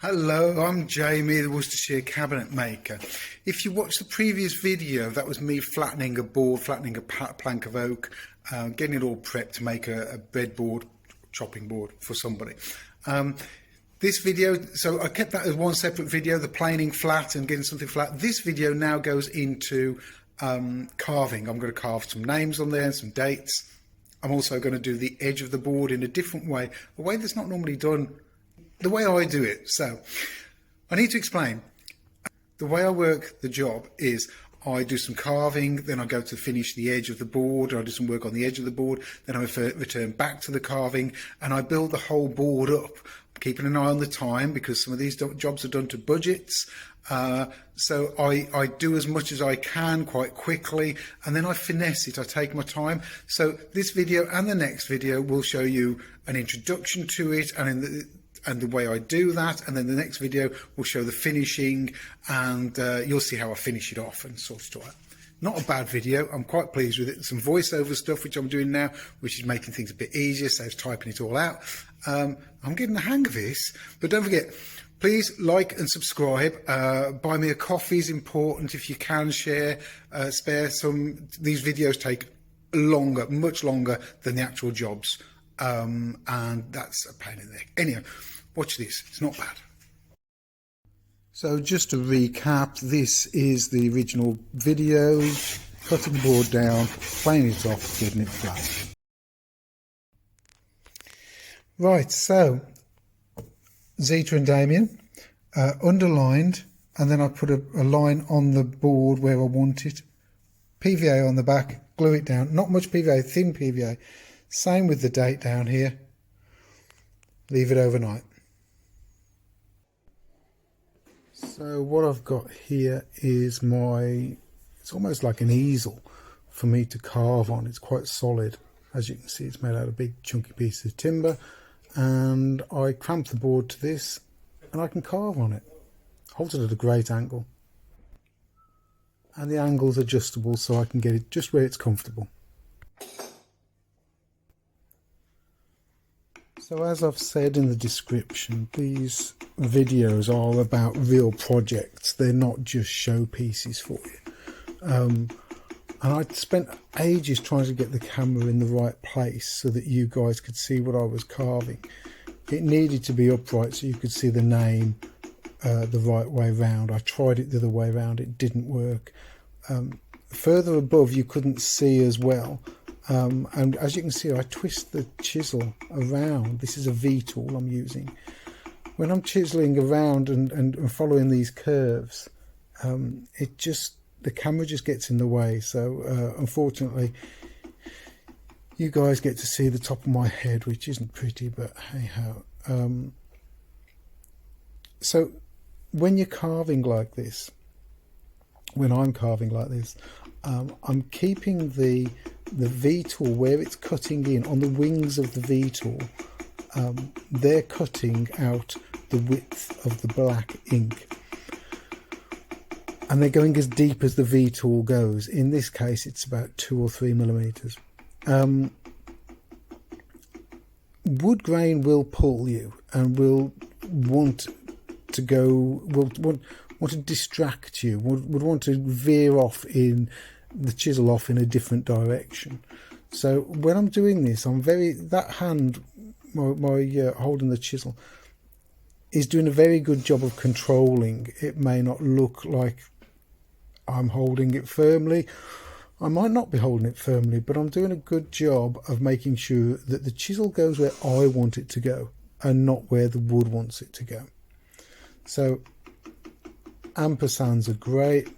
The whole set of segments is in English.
Hello, I'm Jamie, the Worcestershire cabinet maker. If you watched the previous video, that was me flattening a board, flattening a plank of oak, getting it all prepped to make a breadboard, chopping board for somebody. This video, so I kept that as one separate video, the planing flat and getting something flat. This video now goes into carving. I'm going to carve some names on there and some dates. I'm also going to do the edge of the board in a different way, a way that's not normally done, the way I do it. So I need to explain. The way I work the job is I do some carving, then I go to finish the edge of the board, or I do some work on the edge of the board, then I return back to the carving, and I build the whole board up, keeping an eye on the time because some of these jobs are done to budgets. So I do as much as I can quite quickly, and then I finesse it. I take my time. So this video and the next video will show you an introduction to it and the way I do that, and then the next video will show the finishing, and you'll see how I finish it off and sort it out. Not a bad video. I'm quite pleased with it. Some voiceover stuff which I'm doing now, which is making things a bit easier, saves typing it all out. I'm getting the hang of this, but don't forget, please like and subscribe. Buy me a coffee is important if you can. Share, spare some. These videos take longer, much longer than the actual jobs, and that's a pain in the neck. Anyway, watch this. It's not bad. So just to recap, this is the original video, cutting the board down, planing it off, getting it flat. Right, so Zeta and Damien, underlined, and then I put a line on the board where I want it. PVA on the back, glue it down. Not much PVA, thin PVA. Same with the date down here. Leave it overnight. So what I've got here is it's almost like an easel for me to carve on. It's quite solid. As you can see, it's made out of big chunky pieces of timber. And I clamp the board to this and I can carve on it. Holds it at a great angle. And the angle's adjustable so I can get it just where it's comfortable. So as I've said in the description, these videos are about real projects. They're not just showpieces for you. And I spent ages trying to get the camera in the right place so that you guys could see what I was carving. It needed to be upright so you could see the name the right way round. I tried it the other way round, it didn't work. Further above you couldn't see as well. And as you can see, I twist the chisel around. This is a V tool I'm using. When I'm chiseling around and following these curves, the camera just gets in the way. So unfortunately, you guys get to see the top of my head, which isn't pretty, but hey ho. So when you're carving like this, when I'm carving like this, I'm keeping the V tool where it's cutting in on the wings of the V tool. They're cutting out the width of the black ink, and they're going as deep as the V tool goes. In this case, it's about 2 or 3 millimeters. Wood grain will pull you and will want to go, want to distract you, would want to veer off in the chisel off in a different direction. So when I'm doing this, that hand, my holding the chisel, is doing a very good job of controlling. It may not look like I'm holding it firmly. I might not be holding it firmly, but I'm doing a good job of making sure that the chisel goes where I want it to go and not where the wood wants it to go. So ampersands are great,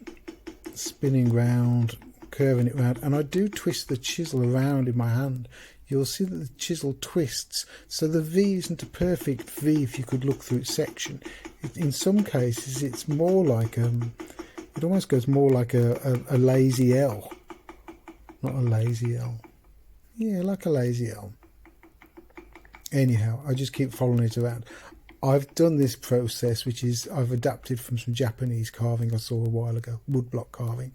spinning round, curving it round, and I do twist the chisel around in my hand. You'll see that the chisel twists, so the V isn't a perfect V if you could look through its section. In some cases it's more like it almost goes more like a lazy L. Not a lazy L. Yeah, like a lazy L. Anyhow, I just keep following it around. I've done this process, which is I've adapted from some Japanese carving I saw a while ago, woodblock carving,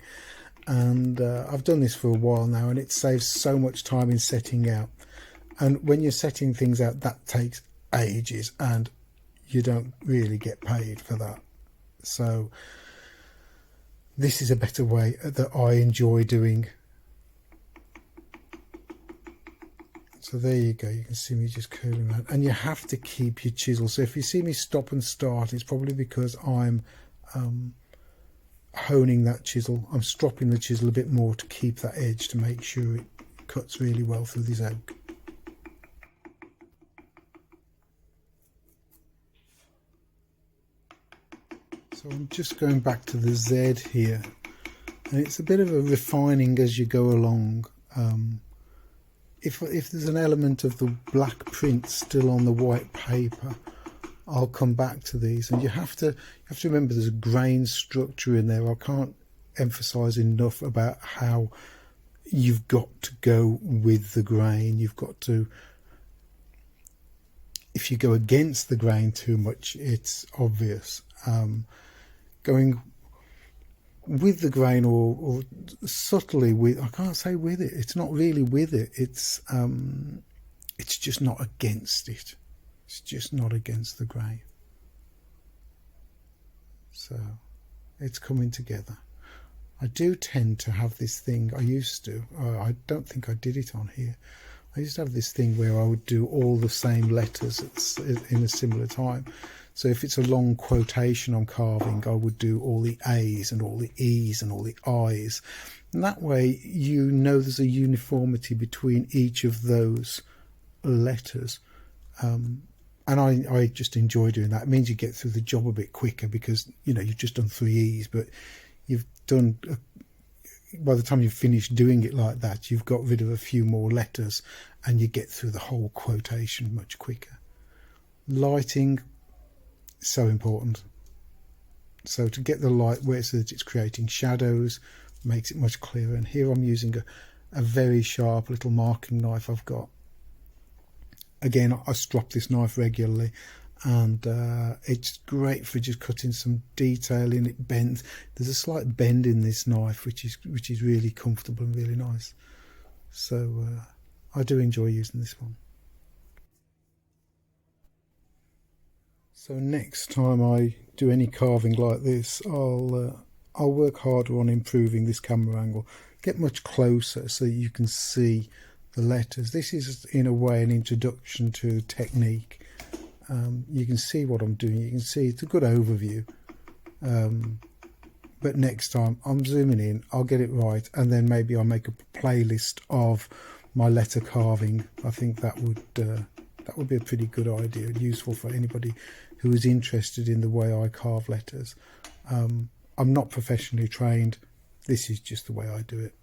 and I've done this for a while now, and it saves so much time in setting out. And when you're setting things out, that takes ages, and you don't really get paid for that. So this is a better way that I enjoy doing. So there you go, you can see me just curling around, and you have to keep your chisel. So if you see me stop and start, it's probably because I'm honing that chisel. I'm stropping the chisel a bit more to keep that edge, to make sure it cuts really well through this oak. So I'm just going back to the Z here, and it's a bit of a refining as you go along. If there's an element of the black print still on the white paper, I'll come back to these. And you have to remember there's a grain structure in there. I can't emphasize enough about how you've got to go with the grain. You've got to, if you go against the grain too much, it's obvious. Going with the grain or subtly with, I can't say with it, it's not really with it, it's just not against it. It's just not against the grain. So it's coming together. I do tend to have this thing, I used to, I don't think I did it on here. I used to have this thing where I would do all the same letters in a similar time. So if it's a long quotation I'm carving, I would do all the A's and all the E's and all the I's. And that way you know there's a uniformity between each of those letters. And I just enjoy doing that. It means you get through the job a bit quicker because, you know, you've just done 3 E's, but you've done, by the time you've finished doing it like that, you've got rid of a few more letters and you get through the whole quotation much quicker. Lighting, so important. So to get the light where so that it's creating shadows, makes it much clearer. And here I'm using a very sharp little marking knife I've got. Again, I strop this knife regularly, and it's great for just cutting some detail in. It bends. There's a slight bend in this knife, which is really comfortable and really nice. So I do enjoy using this one. So next time I do any carving like this, I'll work harder on improving this camera angle, get much closer so you can see the letters. This is in a way an introduction to technique. You can see what I'm doing, you can see it's a good overview, but next time I'm zooming in, I'll get it right, and then maybe I'll make a playlist of my letter carving. I think that would be a pretty good idea, useful for anybody who is interested in the way I carve letters. I'm not professionally trained, this is just the way I do it.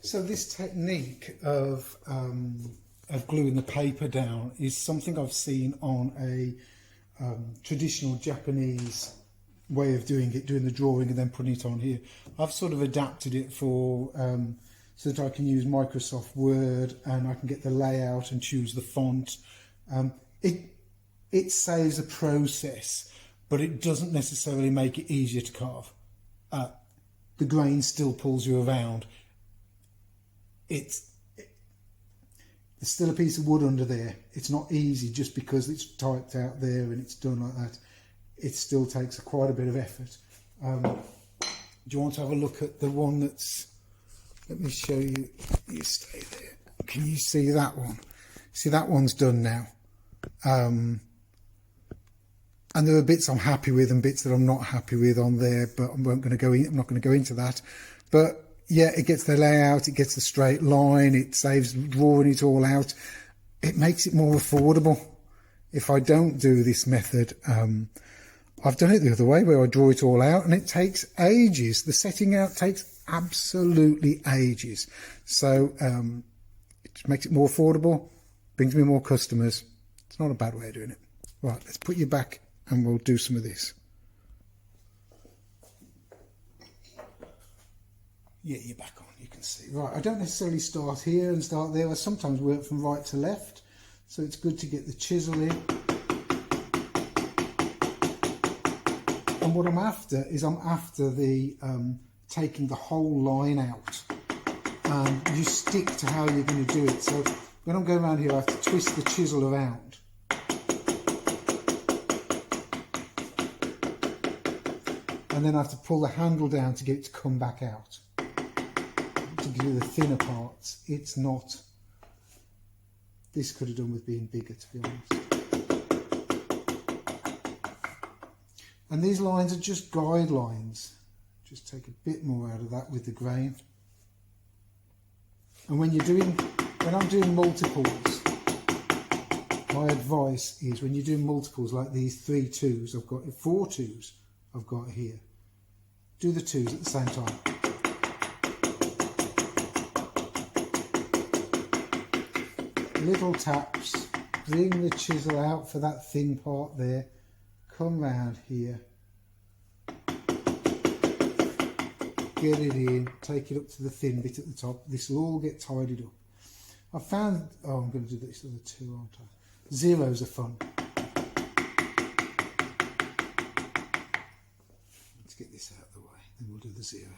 So this technique of gluing the paper down is something I've seen on a traditional Japanese way of doing it, doing the drawing and then putting it on here. I've sort of adapted it for so that I can use Microsoft Word and I can get the layout and choose the font. It saves a process, but it doesn't necessarily make it easier to carve. The grain still pulls you around. There's still a piece of wood under there. It's not easy just because it's typed out there and it's done like that. It still takes quite a bit of effort. Do you want to have a look at the one that's, let me show you, you stay there. Can you see that one? See, that one's done now. And there are bits I'm happy with and bits that I'm not happy with on there, but I'm not going to go into that. But yeah, it gets the layout, it gets the straight line, it saves drawing it all out. It makes it more affordable. If I don't do this method, I've done it the other way where I draw it all out and it takes ages. The setting out takes absolutely ages. So it just makes it more affordable, brings me more customers. It's not a bad way of doing it. Right, let's put you back and we'll do some of this. Yeah, you're back on, you can see. Right, I don't necessarily start here and start there. I sometimes work from right to left, so it's good to get the chisel in. And what I'm after is the taking the whole line out. And you stick to how you're going to do it. So when I'm going around here, I have to twist the chisel around. And then I have to pull the handle down to get it to come back out. To do the thinner parts. It's not. This could have done with being bigger, to be honest. And these lines are just guidelines. Just take a bit more out of that with the grain. And when I'm doing multiples, my advice is when you're doing multiples like these 3 2s, I've got 4 2s I've got here. Do the 2s at the same time. Little taps, bring the chisel out for that thin part there, come round here, get it in, take it up to the thin bit at the top. This will all get tidied up. I found, oh, I'm going to do this other 2, aren't I? Zeros are fun. Let's get this out of the way, then we'll do the 0.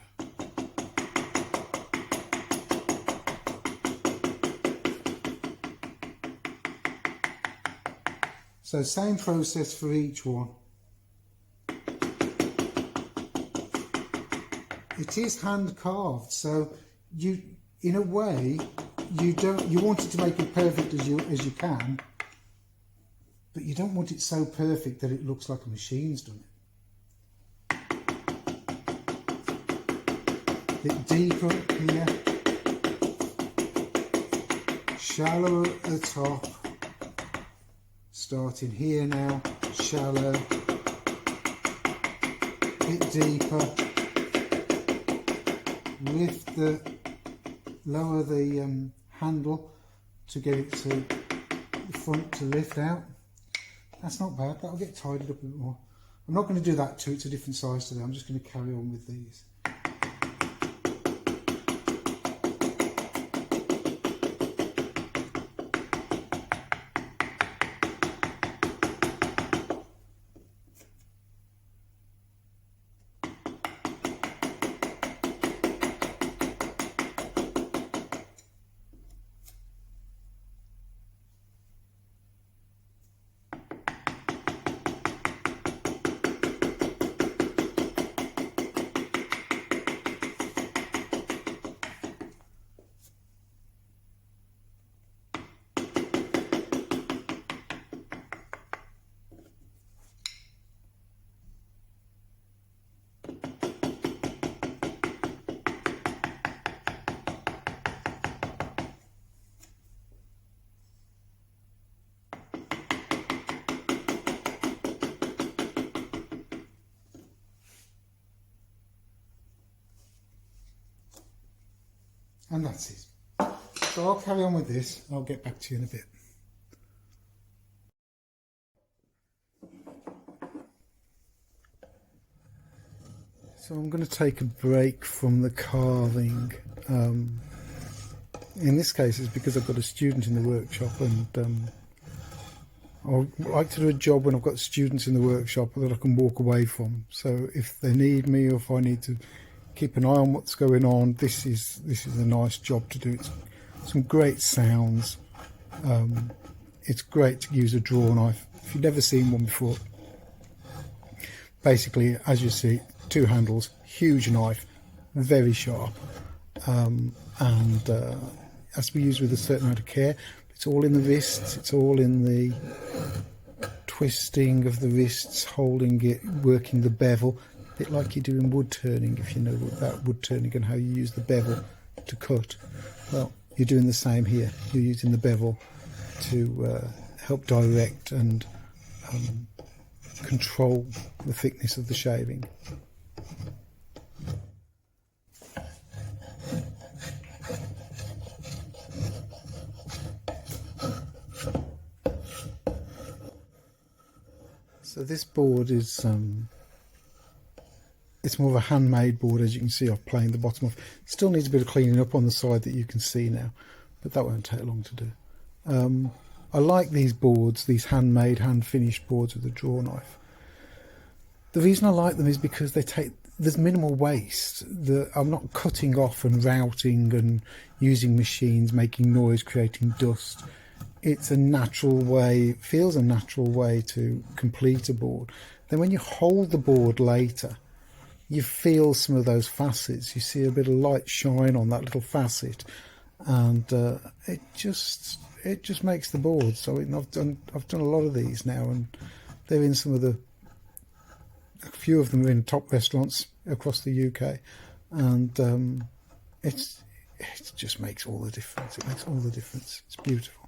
So same process for each one. It is hand carved, so you, in a way, you want it to make it perfect as you can, but you don't want it so perfect that it looks like a machine's done it. A bit deeper up here, shallower at the top. Starting here now, shallow, bit deeper, lift lower the handle to get it to the front to lift out. That's not bad, that'll get tidied up a bit more. I'm not going to do that too, it's a different size today, I'm just going to carry on with these. And that's it. So I'll carry on with this. I'll get back to you in a bit. So I'm going to take a break from the carving. In this case it's because I've got a student in the workshop, and I like to do a job when I've got students in the workshop that I can walk away from. So if they need me, or if I need to keep an eye on what's going on, this is a nice job to do. It's some great sounds. It's great to use a draw knife if you've never seen one before. Basically, as you see, 2 handles, huge knife, very sharp, and has to be used with a certain amount of care. It's It's all in the wrists, it's all in the twisting of the wrists, holding it, working the bevel, a bit like you do in wood turning, if you know about wood turning and how you use the bevel to cut. Well, you're doing the same here. You're using the bevel to help direct and control the thickness of the shaving. So this board is it's more of a handmade board, as you can see. I've planed the bottom off. Still needs a bit of cleaning up on the side that you can see now, but that won't take long to do. I like these boards, these handmade, hand-finished boards with a draw knife. The reason I like them is because there's minimal waste. I'm not cutting off and routing and using machines, making noise, creating dust. It's a natural way, feels a natural way to complete a board. Then when you hold the board later, you feel some of those facets. You see a bit of light shine on that little facet, and it just makes the board. So I've done a lot of these now, and they're in a few of them are in top restaurants across the UK, and it just makes all the difference. It makes all the difference. It's beautiful.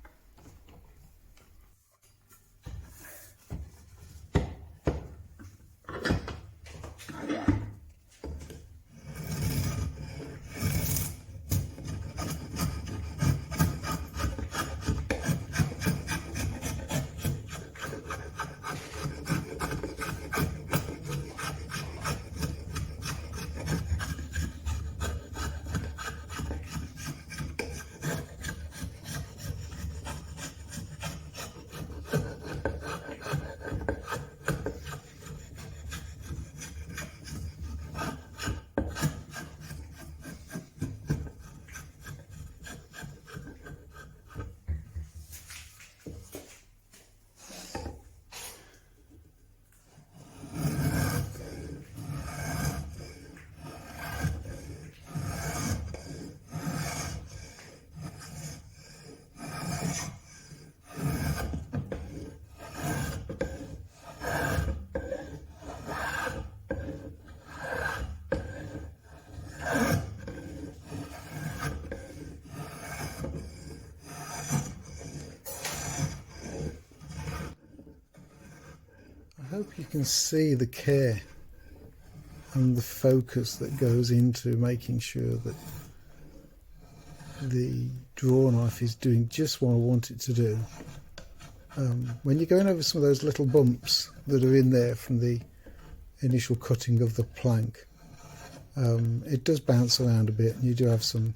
I hope you can see the care and the focus that goes into making sure that the draw knife is doing just what I want it to do. When you're going over some of those little bumps that are in there from the initial cutting of the plank, it does bounce around a bit, and you do have some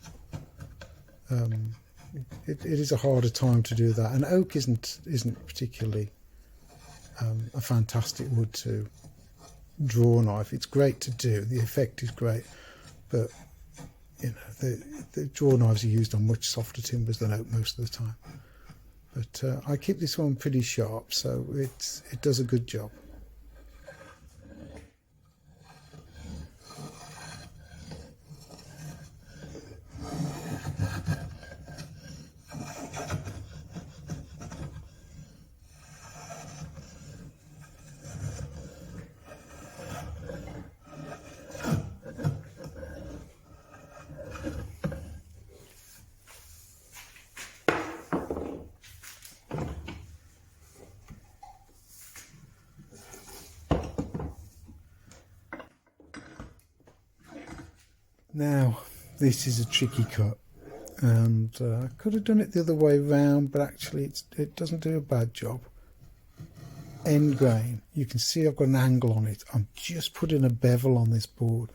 it is a harder time to do that, and oak isn't particularly a fantastic wood to draw knife. It's great to do, the effect is great, but you know, the draw knives are used on much softer timbers than oak most of the time. But I keep this one pretty sharp, so it does a good job. Now, this is a tricky cut, and I could have done it the other way round, but actually it doesn't do a bad job. End grain, you can see I've got an angle on it. I'm just putting a bevel on this board.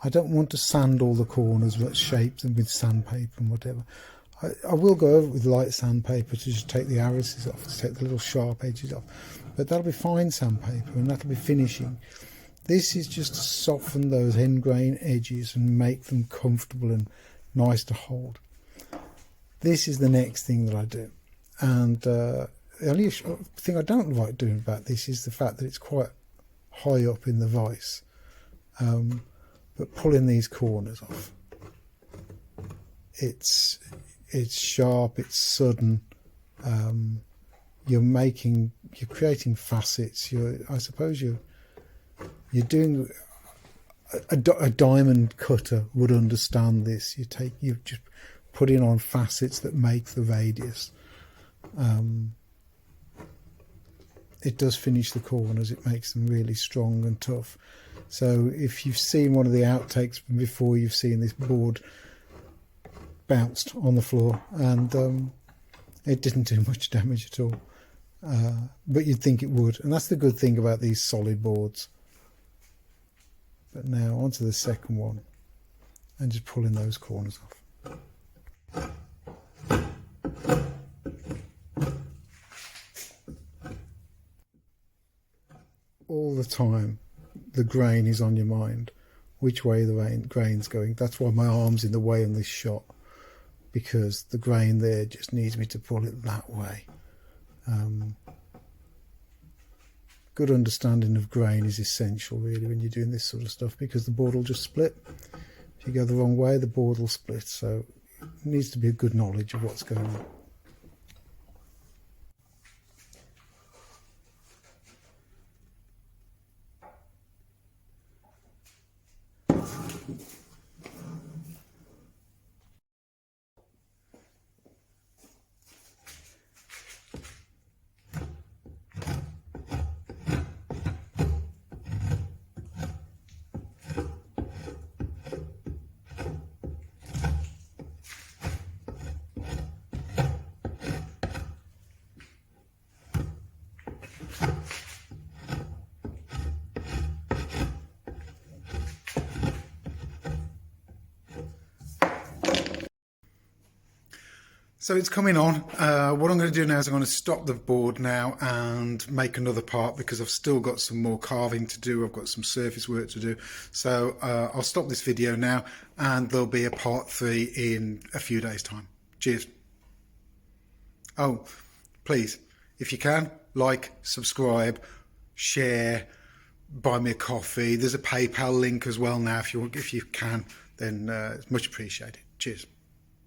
I don't want to sand all the corners, but shape them with sandpaper and whatever. I will go over it with light sandpaper to just take the arises off, to take the little sharp edges off, but that'll be fine sandpaper, and that'll be finishing. This is just to soften those end grain edges and make them comfortable and nice to hold. This is the next thing that I do. And the only thing I don't like doing about this is the fact that it's quite high up in the vise. But pulling these corners off. It's sharp, it's sudden, you're creating facets. I suppose you're doing a diamond cutter would understand this. You've just putting on facets that make the radius. It does finish the corners. It makes them really strong and tough. So if you've seen one of the outtakes before, you've seen this board bounced on the floor, and it didn't do much damage at all. But you'd think it would, and that's the good thing about these solid boards. But now onto the second one, and just pulling those corners off. All the time the grain is on your mind, which way the grain's going. That's why my arm's in the way on this shot, because the grain there just needs me to pull it that way. Good understanding of grain is essential really when you're doing this sort of stuff, because the board will just split. If you go the wrong way, the board will split, so it needs to be a good knowledge of what's going on. So it's coming on. What I'm going to do now is I'm going to stop the board now and make another part, because I've still got some more carving to do. I've got some surface work to do. So I'll stop this video now, and there'll be a part 3 in a few days' time. Cheers. Oh, please, if you can, like, subscribe, share, buy me a coffee. There's a PayPal link as well now. If you can, then it's much appreciated. Cheers.